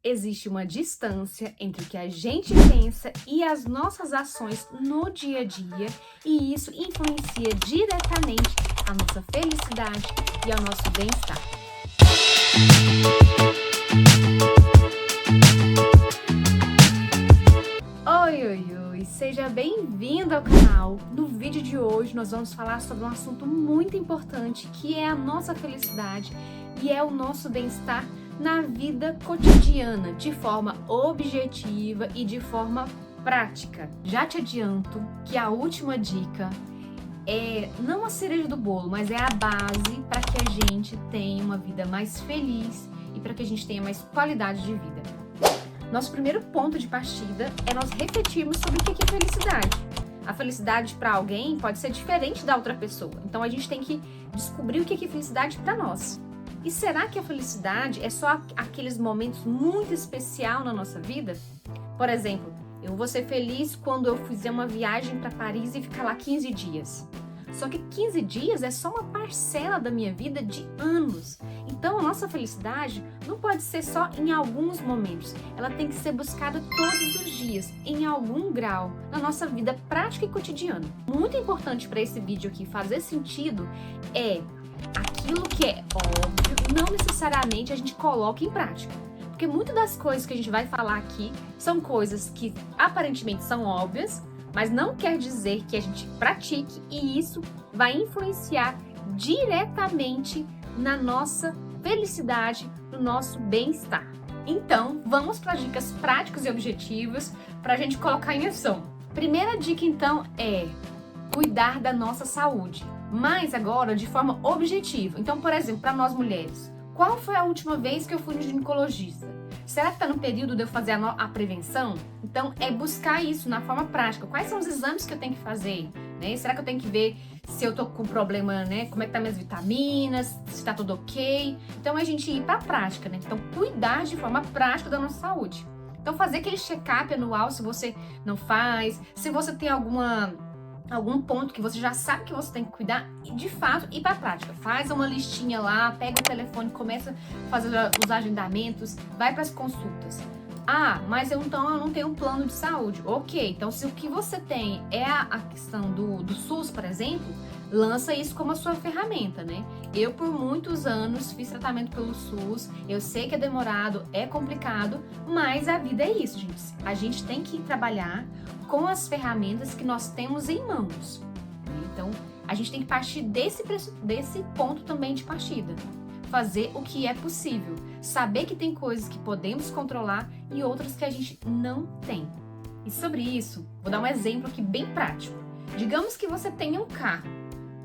existe uma distância entre o que a gente pensa e as nossas ações no dia a dia, e isso influencia diretamente a nossa felicidade e ao nosso bem-estar. Oi, seja bem-vindo ao canal. No vídeo de hoje nós vamos falar sobre um assunto muito importante, que é a nossa felicidade e é o nosso bem-estar na vida cotidiana, de forma objetiva e de forma prática. Já te adianto que a última dica é não a cereja do bolo, mas é a base para que a gente tenha uma vida mais feliz e para que a gente tenha mais qualidade de vida. Nosso primeiro ponto de partida é nós refletirmos sobre o que é felicidade. A felicidade para alguém pode ser diferente da outra pessoa, então a gente tem que descobrir o que é felicidade para nós. E será que a felicidade é só aqueles momentos muito especiais na nossa vida? Por exemplo, eu vou ser feliz quando eu fizer uma viagem para Paris e ficar lá 15 dias. Só que 15 dias é só uma parcela da minha vida de anos. Então a nossa felicidade não pode ser só em alguns momentos. Ela tem que ser buscada todos os dias, em algum grau, na nossa vida prática e cotidiana. Muito importante para esse vídeo aqui fazer sentido é aquilo que é óbvio, não necessariamente a gente coloca em prática. Porque muitas das coisas que a gente vai falar aqui são coisas que aparentemente são óbvias, mas não quer dizer que a gente pratique, e isso vai influenciar diretamente na nossa felicidade, no nosso bem-estar. Então, vamos para dicas práticas e objetivas para a gente colocar em ação. Primeira dica, então, é cuidar da nossa saúde, mas agora de forma objetiva. Então, por exemplo, para nós mulheres, qual foi a última vez que eu fui no ginecologista? Será que está no período de eu fazer a prevenção? Então, é buscar isso na forma prática. Quais são os exames que eu tenho que fazer? Né? Será que eu tenho que ver se eu tô com problema, né? Como é que tá minhas vitaminas, se tá tudo ok? Então, é a gente ir para a prática, né? Então, cuidar de forma prática da nossa saúde. Então, fazer aquele check-up anual, se você não faz, se você tem algum ponto que você já sabe que você tem que cuidar, e de fato ir para a prática. Faz uma listinha lá, pega o telefone, começa a fazer os agendamentos, vai para as consultas. Ah, mas eu não tenho um plano de saúde. Ok, então se o que você tem é a questão do SUS, por exemplo, lança isso como a sua ferramenta, né? Eu, por muitos anos, fiz tratamento pelo SUS, eu sei que é demorado, é complicado, mas a vida é isso, gente. A gente tem que trabalhar com as ferramentas que nós temos em mãos. Então, a gente tem que partir desse ponto também de partida. Fazer o que é possível. Saber que tem coisas que podemos controlar e outras que a gente não tem. E sobre isso, vou dar um exemplo aqui bem prático. Digamos que você tenha um carro.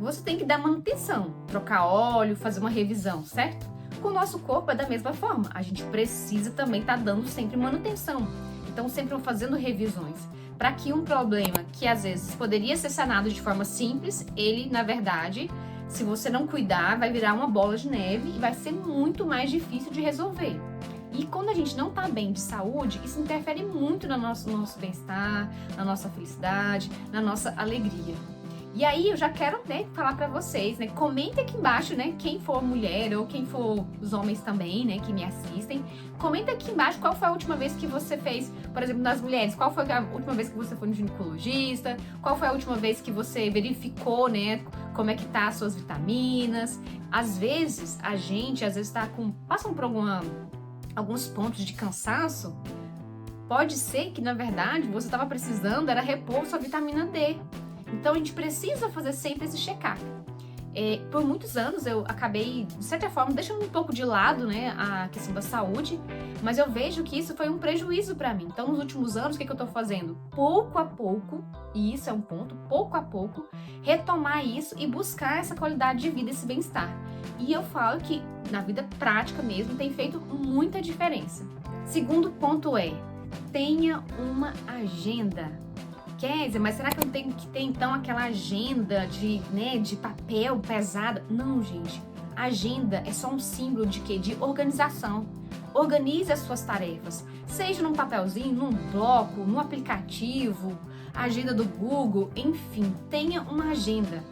Você tem que dar manutenção, trocar óleo, fazer uma revisão, certo? Com o nosso corpo é da mesma forma. A gente precisa também estar dando sempre manutenção. Então, sempre fazendo revisões. Para que um problema que às vezes poderia ser sanado de forma simples, ele, na verdade, se você não cuidar, vai virar uma bola de neve e vai ser muito mais difícil de resolver. E quando a gente não está bem de saúde, isso interfere muito no nosso bem-estar, na nossa felicidade, na nossa alegria. E aí eu já quero, né, falar para vocês, né, comenta aqui embaixo, né, quem for mulher ou quem for os homens também, né, que me assistem, comenta aqui embaixo qual foi a última vez que você fez, por exemplo, nas mulheres, qual foi a última vez que você foi no ginecologista, qual foi a última vez que você verificou, né, como é que tá as suas vitaminas. Às vezes a gente, passam por alguns pontos de cansaço. Pode ser que, na verdade, você estava precisando era repor sua vitamina D. Então, a gente precisa fazer sempre esse check-up. Por muitos anos, eu acabei, de certa forma, deixando um pouco de lado, né, a questão da saúde, mas eu vejo que isso foi um prejuízo para mim. Então, nos últimos anos, o que eu tô fazendo? Pouco a pouco, e isso é um ponto, pouco a pouco, retomar isso e buscar essa qualidade de vida, esse bem-estar. E eu falo que, na vida prática mesmo, tem feito muita diferença. Segundo ponto é, tenha uma agenda. Kézia, mas será que eu tenho que ter então aquela agenda de papel pesada? Não, gente. Agenda é só um símbolo de quê? De organização. Organize as suas tarefas, seja num papelzinho, num bloco, num aplicativo, agenda do Google, enfim, tenha uma agenda.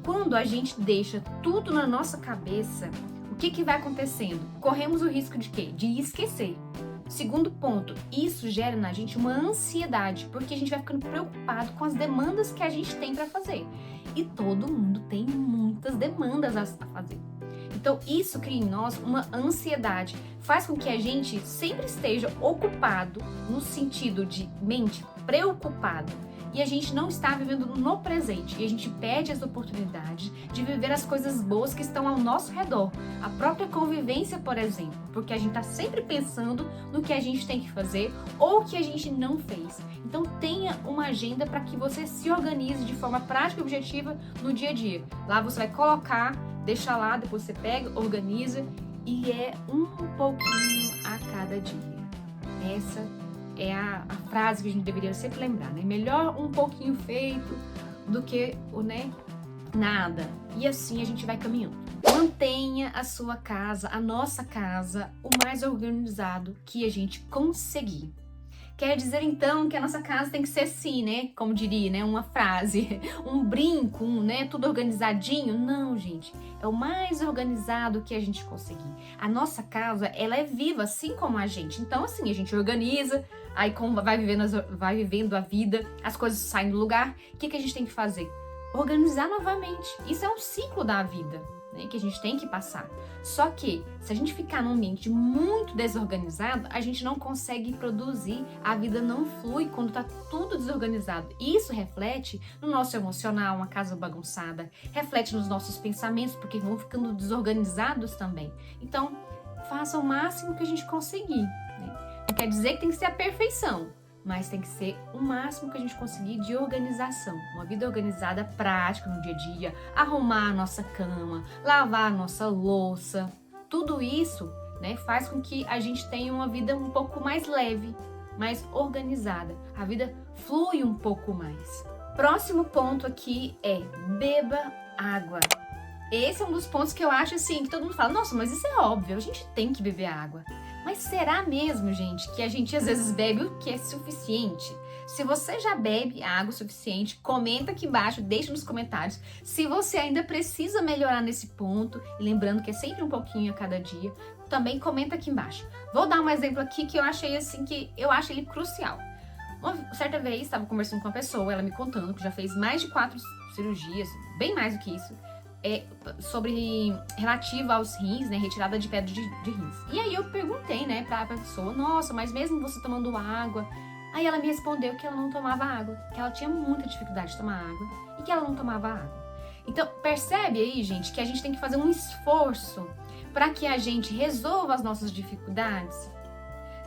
Quando a gente deixa tudo na nossa cabeça, o que vai acontecendo? Corremos o risco de quê? De esquecer. Segundo ponto, isso gera na gente uma ansiedade, porque a gente vai ficando preocupado com as demandas que a gente tem para fazer. E todo mundo tem muitas demandas a fazer. Então, isso cria em nós uma ansiedade, faz com que a gente sempre esteja ocupado, no sentido de mente preocupado, e a gente não está vivendo no presente, e a gente perde as oportunidades de viver as coisas boas que estão ao nosso redor. A própria convivência, por exemplo, porque a gente está sempre pensando no que a gente tem que fazer ou o que a gente não fez. Então tenha uma agenda para que você se organize de forma prática e objetiva no dia a dia. Lá você vai colocar, deixa lá, depois você pega, organiza, e é um pouquinho a cada dia. Essa é a frase que a gente deveria sempre lembrar, né? Melhor um pouquinho feito do que o nada. E assim a gente vai caminhando. Mantenha a sua casa, a nossa casa, o mais organizado que a gente conseguir. Quer dizer, então, que a nossa casa tem que ser assim, né? Como diria, né? Uma frase, um brinco, tudo organizadinho. Não, gente. É o mais organizado que a gente conseguir. A nossa casa, ela é viva, assim como a gente. Então, assim, a gente organiza, aí como vai vivendo a vida, as coisas saem do lugar. O que a gente tem que fazer? Organizar novamente. Isso é um ciclo da vida, né, que a gente tem que passar. Só que, se a gente ficar num ambiente muito desorganizado, a gente não consegue produzir, a vida não flui quando tá tudo desorganizado. Isso reflete no nosso emocional, uma casa bagunçada, reflete nos nossos pensamentos, porque vão ficando desorganizados também. Então, faça o máximo que a gente conseguir, né? Não quer dizer que tem que ser a perfeição, mas tem que ser o máximo que a gente conseguir de organização. Uma vida organizada, prática no dia a dia, arrumar a nossa cama, lavar a nossa louça. Tudo isso, né, faz com que a gente tenha uma vida um pouco mais leve, mais organizada. A vida flui um pouco mais. Próximo ponto aqui é beba água. Esse é um dos pontos que eu acho assim, que todo mundo fala, nossa, mas isso é óbvio, a gente tem que beber água. Mas será mesmo, gente, que a gente às vezes bebe o que é suficiente? Se você já bebe água suficiente, comenta aqui embaixo, deixa nos comentários. Se você ainda precisa melhorar nesse ponto, e lembrando que é sempre um pouquinho a cada dia, também comenta aqui embaixo. Vou dar um exemplo aqui que eu achei assim, que eu acho ele crucial. Uma certa vez, estava conversando com uma pessoa, ela me contando que já fez mais de 4 cirurgias, bem mais do que isso, relativo aos rins, né, retirada de pedra de rins. E aí eu perguntei, né, pra pessoa, nossa, mas mesmo você tomando água? Aí ela me respondeu que ela não tomava água, que ela tinha muita dificuldade de tomar água e que ela não tomava água. Então, percebe aí, gente, que a gente tem que fazer um esforço para que a gente resolva as nossas dificuldades?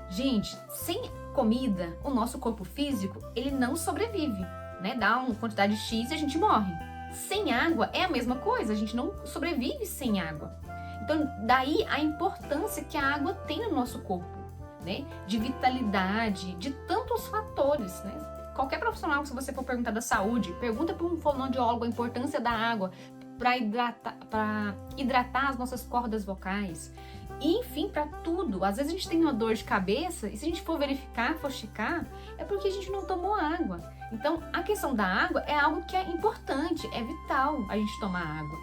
Gente, sem comida, o nosso corpo físico, ele não sobrevive, né? Dá uma quantidade X e a gente morre. Sem água é a mesma coisa, a gente não sobrevive sem água. Então, daí a importância que a água tem no nosso corpo, né? De vitalidade, de tantos fatores, né? Qualquer profissional, se você for perguntar da saúde, pergunta para um fonoaudiólogo a importância da água para hidratar as nossas cordas vocais. E, enfim, para tudo. Às vezes a gente tem uma dor de cabeça e se a gente for verificar, for checar, é porque a gente não tomou água. Então, a questão da água é algo que é importante, é vital a gente tomar água.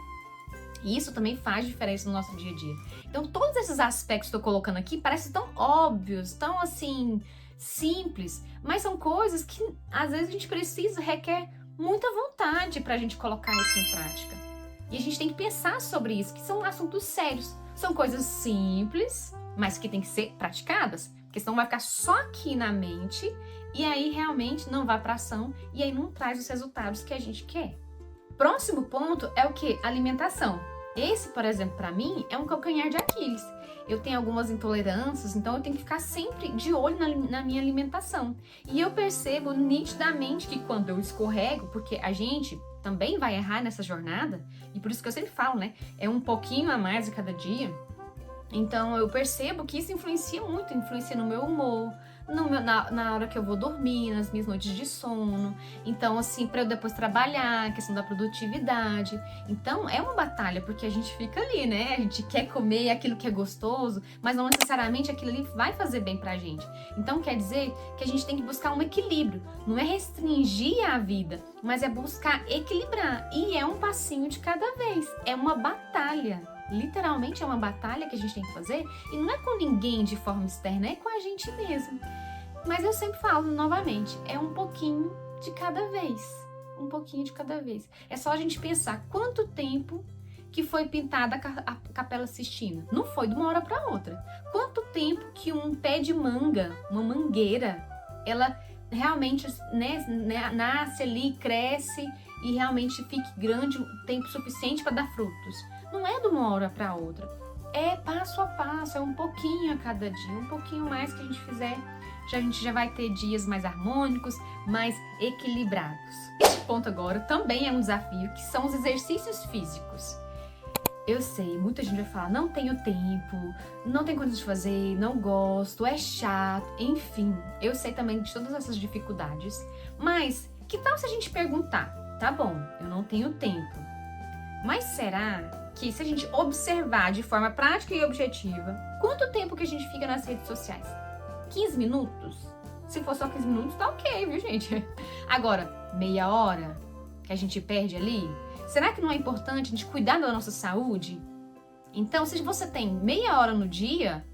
E isso também faz diferença no nosso dia a dia. Então, todos esses aspectos que eu tô colocando aqui parecem tão óbvios, tão assim, simples, mas são coisas que às vezes a gente requer muita vontade pra gente colocar isso em prática. E a gente tem que pensar sobre isso, que são assuntos sérios. São coisas simples, mas que tem que ser praticadas, porque senão vai ficar só aqui na mente e aí realmente não vai para ação e aí não traz os resultados que a gente quer. Próximo ponto é o que? Alimentação. Esse, por exemplo, para mim é um calcanhar de Aquiles. Eu tenho algumas intolerâncias, então eu tenho que ficar sempre de olho na minha alimentação. E eu percebo nitidamente que quando eu escorrego, porque a gente também vai errar nessa jornada, e por isso que eu sempre falo, né? É um pouquinho a mais a cada dia. Então eu percebo que isso influencia muito, influencia no meu humor, na hora que eu vou dormir, nas minhas noites de sono. Então, assim, para eu depois trabalhar, a questão da produtividade. Então, é uma batalha, porque a gente fica ali, né? A gente quer comer aquilo que é gostoso, mas não necessariamente aquilo ali vai fazer bem pra gente. Então, quer dizer que a gente tem que buscar um equilíbrio. Não é restringir a vida, mas é buscar equilibrar. E é um passinho de cada vez. É uma batalha. Literalmente é uma batalha que a gente tem que fazer e não é com ninguém de forma externa, é com a gente mesmo. Mas eu sempre falo novamente, é um pouquinho de cada vez. Um pouquinho de cada vez. É só a gente pensar quanto tempo que foi pintada a Capela Sistina. Não foi de uma hora para outra. Quanto tempo que um pé de manga, uma mangueira, ela realmente, né, nasce ali, cresce e realmente fique grande o tempo suficiente para dar frutos. Não é de uma hora para outra. É passo a passo, é um pouquinho a cada dia, um pouquinho mais que a gente fizer, a gente já vai ter dias mais harmônicos, mais equilibrados. Esse ponto agora também é um desafio, que são os exercícios físicos. Eu sei, muita gente vai falar, não tenho tempo, não tenho condições de fazer, não gosto, é chato, enfim. Eu sei também de todas essas dificuldades, mas que tal se a gente perguntar, tá bom, eu não tenho tempo, mas será que se a gente observar de forma prática e objetiva, quanto tempo que a gente fica nas redes sociais? 15 minutos? Se for só 15 minutos, tá ok, viu, gente? Agora, meia hora que a gente perde ali, será que não é importante a gente cuidar da nossa saúde? Então, se você tem meia hora no dia,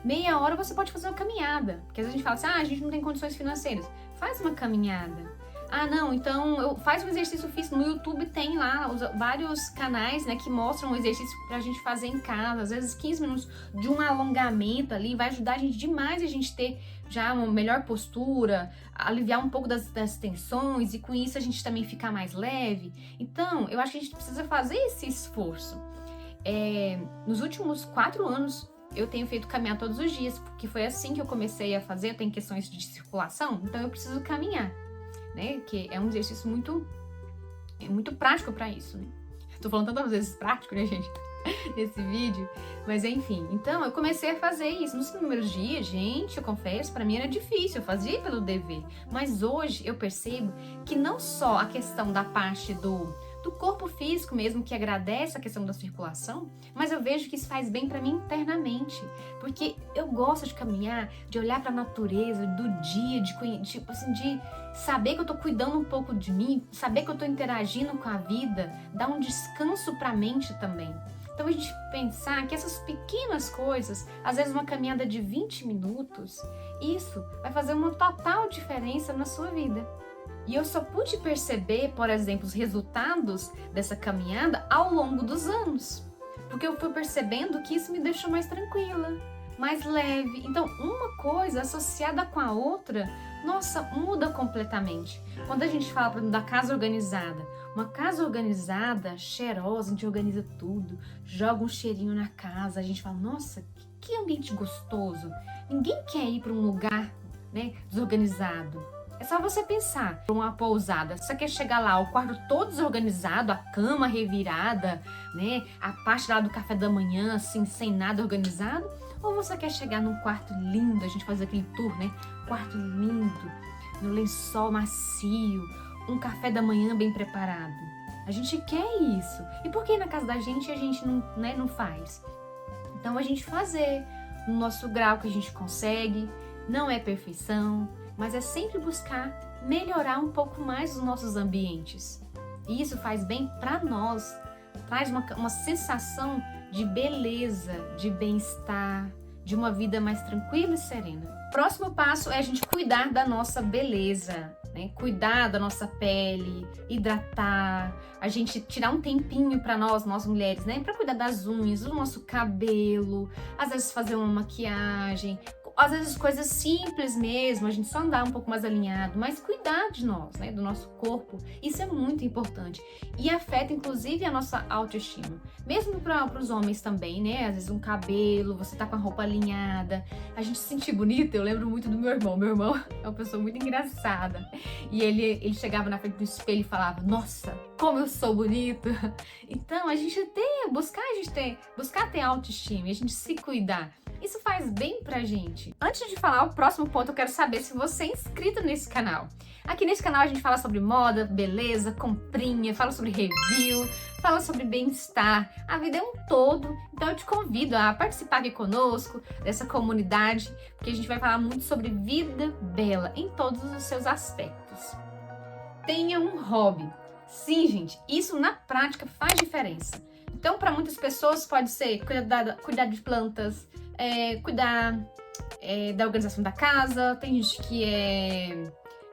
meia hora você pode fazer uma caminhada. Porque às vezes a gente fala assim, a gente não tem condições financeiras. Faz uma caminhada. Ah, não, então faz um exercício físico. No YouTube tem lá vários canais, né, que mostram um exercício pra gente fazer em casa. Às vezes 15 minutos de um alongamento ali vai ajudar a gente demais a gente ter já uma melhor postura, aliviar um pouco das tensões e com isso a gente também ficar mais leve. Então, eu acho que a gente precisa fazer esse esforço. Nos últimos 4 anos, eu tenho feito caminhar todos os dias, porque foi assim que eu comecei a fazer. Eu tenho questões de circulação, então eu preciso caminhar, né? Que é um exercício muito prático para isso, né? Tô falando tantas vezes prático, né, gente? Nesse vídeo, mas enfim. Então, eu comecei a fazer isso. Nos primeiros dias, gente, eu confesso, para mim era difícil, eu fazia pelo dever. Mas hoje eu percebo que não só a questão da parte do corpo físico mesmo, que agradece a questão da circulação, mas eu vejo que isso faz bem para mim internamente, porque eu gosto de caminhar, de olhar para a natureza, do dia, de saber que eu tô cuidando um pouco de mim, saber que eu tô interagindo com a vida, dar um descanso para a mente também. Então a gente pensar que essas pequenas coisas, às vezes uma caminhada de 20 minutos, isso vai fazer uma total diferença na sua vida. E eu só pude perceber, por exemplo, os resultados dessa caminhada ao longo dos anos. Porque eu fui percebendo que isso me deixou mais tranquila, mais leve. Então, uma coisa associada com a outra, nossa, muda completamente. Quando a gente fala, por exemplo, da casa organizada, uma casa organizada, cheirosa, a gente organiza tudo, joga um cheirinho na casa, a gente fala, nossa, que ambiente gostoso. Ninguém quer ir para um lugar, né, desorganizado. É só você pensar, uma pousada, você quer chegar lá, o quarto todo desorganizado, a cama revirada, né, a parte lá do café da manhã, assim, sem nada organizado? Ou você quer chegar num quarto lindo, a gente faz aquele tour, né, quarto lindo, no lençol macio, um café da manhã bem preparado? A gente quer isso. E por que na casa da gente a gente não, né, não faz? Então a gente fazer no nosso grau que a gente consegue, não é perfeição, mas é sempre buscar melhorar um pouco mais os nossos ambientes. E isso faz bem para nós, traz uma sensação de beleza, de bem-estar, de uma vida mais tranquila e serena. O próximo passo é a gente cuidar da nossa beleza, né? Cuidar da nossa pele, hidratar, a gente tirar um tempinho para nós mulheres, né? Para cuidar das unhas, do nosso cabelo, às vezes fazer uma maquiagem, às vezes coisas simples mesmo, a gente só andar um pouco mais alinhado, mas cuidar de nós, né, do nosso corpo, isso é muito importante e afeta inclusive a nossa autoestima, mesmo para os homens também, né, às vezes um cabelo, você tá com a roupa alinhada, a gente se sentir bonita. Eu lembro muito do meu irmão é uma pessoa muito engraçada e ele chegava na frente do espelho e falava, nossa, como eu sou bonito. Então a gente buscar ter autoestima e a gente se cuidar. Isso faz bem pra gente. Antes de falar o próximo ponto, eu quero saber se você é inscrito nesse canal. Aqui nesse canal a gente fala sobre moda, beleza, comprinha, fala sobre review, fala sobre bem-estar. A vida é um todo, então eu te convido a participar aqui conosco dessa comunidade, porque a gente vai falar muito sobre vida bela em todos os seus aspectos. Tenha um hobby. Sim, gente, isso na prática faz diferença. Então, para muitas pessoas pode ser cuidar de plantas, cuidar da organização da casa. Tem gente que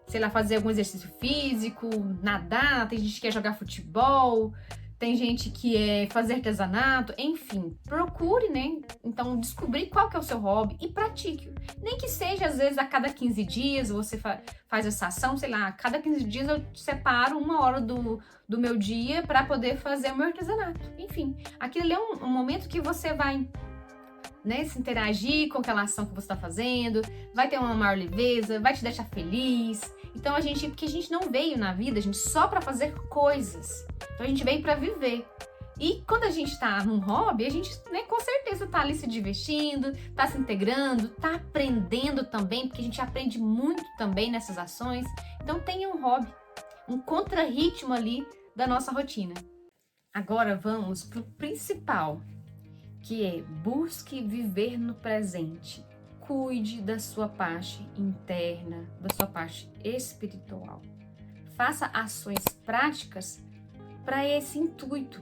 sei lá, fazer algum exercício físico, nadar, tem gente que quer jogar futebol, tem gente que fazer artesanato, enfim, procure, né? Então, descobrir qual que é o seu hobby e pratique. Nem que seja, às vezes, a cada 15 dias você faz essa ação, sei lá, a cada 15 dias eu separo 1 hora do meu dia para poder fazer o meu artesanato. Enfim, aquilo ali é um momento que você vai, né, se interagir com aquela ação que você está fazendo, vai ter uma maior leveza, vai te deixar feliz. Então, porque a gente não veio na vida, gente, só para fazer coisas. Então, a gente veio para viver. E quando a gente tá num hobby, a gente, né, com certeza tá ali se divertindo, tá se integrando, tá aprendendo também, porque a gente aprende muito também nessas ações. Então, tenha um hobby, um contrarritmo ali da nossa rotina. Agora, vamos pro principal, que é busque viver no presente. Cuide da sua parte interna, da sua parte espiritual. Faça ações práticas para esse intuito,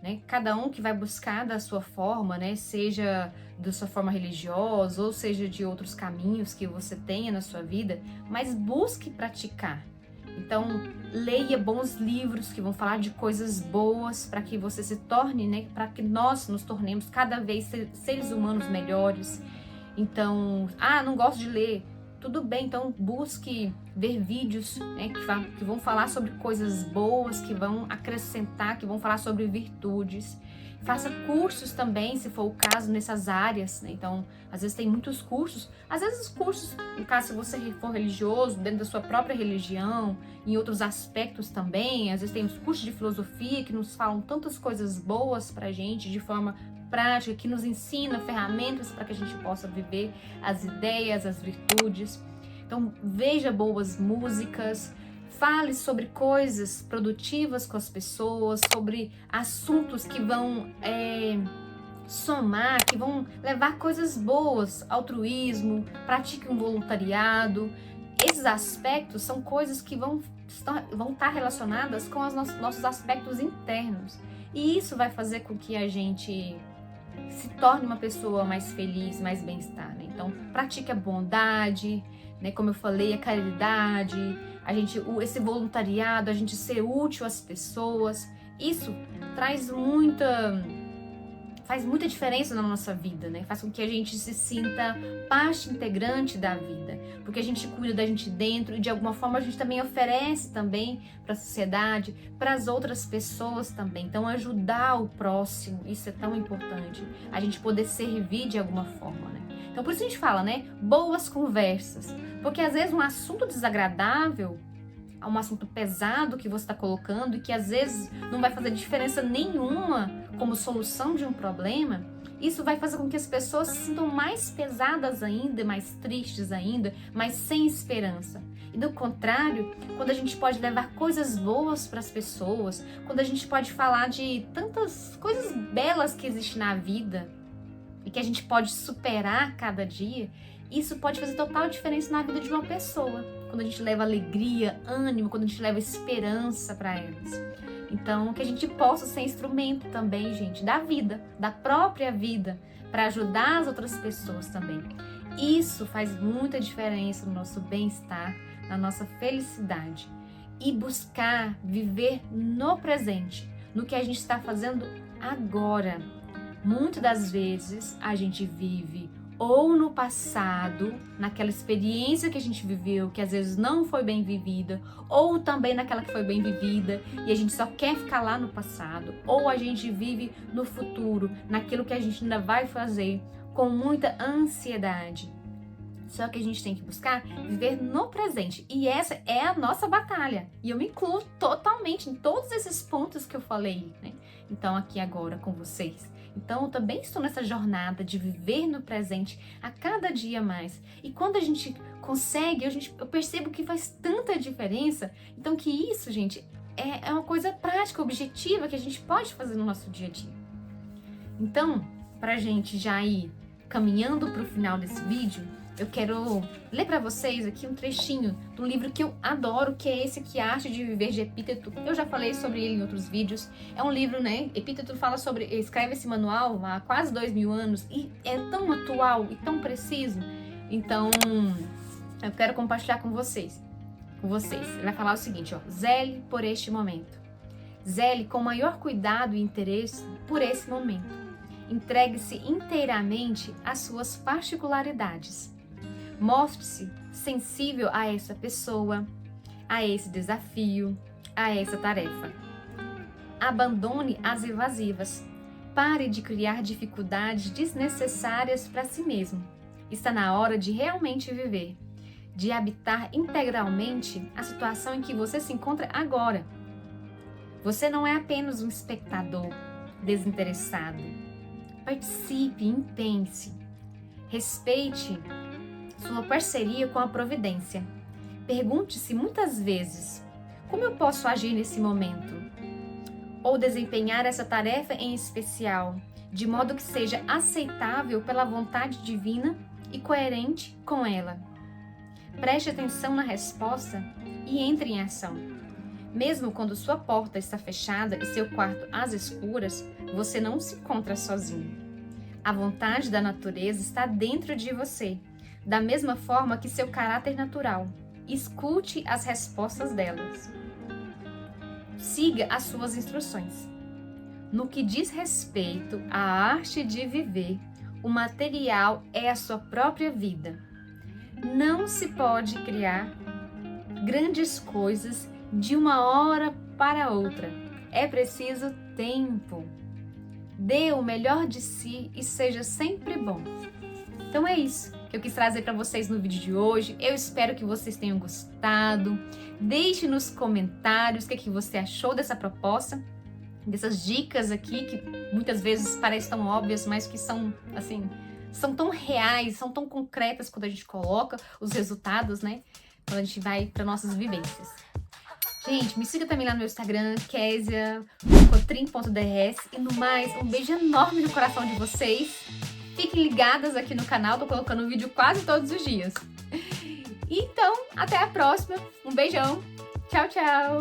né? Cada um que vai buscar da sua forma, né? Seja da sua forma religiosa ou seja de outros caminhos que você tenha na sua vida, mas busque praticar. Então, leia bons livros que vão falar de coisas boas para que você se torne, né? Para que nós nos tornemos cada vez seres humanos melhores. Então, não gosto de ler. Tudo bem, então busque ver vídeos, né, que vão falar sobre coisas boas, que vão acrescentar, que vão falar sobre virtudes. Faça cursos também, se for o caso, nessas áreas, né? Então, às vezes tem muitos cursos. Às vezes os cursos, no caso, se você for religioso, dentro da sua própria religião, em outros aspectos também. Às vezes tem os cursos de filosofia que nos falam tantas coisas boas pra gente, de forma prática, que nos ensina ferramentas para que a gente possa viver as ideias, as virtudes. Então, veja boas músicas, fale sobre coisas produtivas com as pessoas, sobre assuntos que vão somar, que vão levar coisas boas, altruísmo, pratique um voluntariado. Esses aspectos são coisas que vão estar relacionadas com os nossos aspectos internos. E isso vai fazer com que a gente se torne uma pessoa mais feliz, mais bem-estar, né? Então, pratique a bondade, né? Como eu falei, a caridade, esse voluntariado, a gente ser útil às pessoas. Isso faz muita diferença na nossa vida, né? Faz com que a gente se sinta parte integrante da vida, porque a gente cuida da gente dentro e de alguma forma a gente também oferece também para a sociedade, para as outras pessoas também. Então, ajudar o próximo, isso é tão importante. A gente poder servir de alguma forma, né? Então, por isso a gente fala, né? Boas conversas, porque às vezes um assunto desagradável, um assunto pesado que você está colocando e que às vezes não vai fazer diferença nenhuma como solução de um problema, isso vai fazer com que as pessoas se sintam mais pesadas ainda, mais tristes ainda, mais sem esperança. E do contrário, quando a gente pode levar coisas boas para as pessoas, quando a gente pode falar de tantas coisas belas que existem na vida e que a gente pode superar cada dia, isso pode fazer total diferença na vida de uma pessoa. Quando a gente leva alegria, ânimo, quando a gente leva esperança para elas. Então, que a gente possa ser instrumento também, gente, da vida, da própria vida, para ajudar as outras pessoas também. Isso faz muita diferença no nosso bem-estar, na nossa felicidade. E buscar viver no presente, no que a gente está fazendo agora. Muitas das vezes a gente vive ou no passado, naquela experiência que a gente viveu, que às vezes não foi bem vivida, ou também naquela que foi bem vivida e a gente só quer ficar lá no passado, ou a gente vive no futuro, naquilo que a gente ainda vai fazer, com muita ansiedade. Só que a gente tem que buscar viver no presente. E essa é a nossa batalha. E eu me incluo totalmente em todos esses pontos que eu falei, né? Então, aqui agora com vocês. Então, eu também estou nessa jornada de viver no presente a cada dia mais. E quando a gente consegue, eu percebo que faz tanta diferença. Então, que isso, gente, é uma coisa prática, objetiva, que a gente pode fazer no nosso dia a dia. Então, pra gente já ir caminhando pro final desse vídeo, eu quero ler para vocês aqui um trechinho do livro que eu adoro, que é esse aqui, Arte de Viver, de Epíteto. Eu já falei sobre ele em outros vídeos. É um livro, né? Epíteto escreve esse manual há quase 2000 anos e é tão atual e tão preciso. Então, eu quero compartilhar com vocês. Ele vai falar o seguinte, ó: zele por este momento. Zele com maior cuidado e interesse por esse momento. Entregue-se inteiramente às suas particularidades. Mostre-se sensível a essa pessoa, a esse desafio, a essa tarefa. Abandone as evasivas. Pare de criar dificuldades desnecessárias para si mesmo. Está na hora de realmente viver, de habitar integralmente a situação em que você se encontra agora. Você não é apenas um espectador desinteressado. Participe, impense. Respeite sua parceria com a providência. Pergunte-se muitas vezes: como eu posso agir nesse momento? Ou desempenhar essa tarefa em especial, de modo que seja aceitável pela vontade divina e coerente com ela. Preste atenção na resposta e entre em ação. Mesmo quando sua porta está fechada e seu quarto às escuras, você não se encontra sozinho. A vontade da natureza está dentro de você, da mesma forma que seu caráter natural. Escute as respostas delas. Siga as suas instruções. No que diz respeito à arte de viver, o material é a sua própria vida. Não se pode criar grandes coisas de uma hora para outra. É preciso tempo. Dê o melhor de si e seja sempre bom. Então é isso que eu quis trazer para vocês no vídeo de hoje. Eu espero que vocês tenham gostado. Deixe nos comentários o que você achou dessa proposta, dessas dicas aqui que muitas vezes parecem tão óbvias, mas que são assim, são tão reais, são tão concretas quando a gente coloca os resultados, né? Quando a gente vai para nossas vivências. Gente, me siga também lá no meu Instagram, kesia.cotrim.drs. E no mais, um beijo enorme no coração de vocês. Fiquem ligadas aqui no canal, tô colocando vídeo quase todos os dias. Então, até a próxima. Um beijão. Tchau, tchau.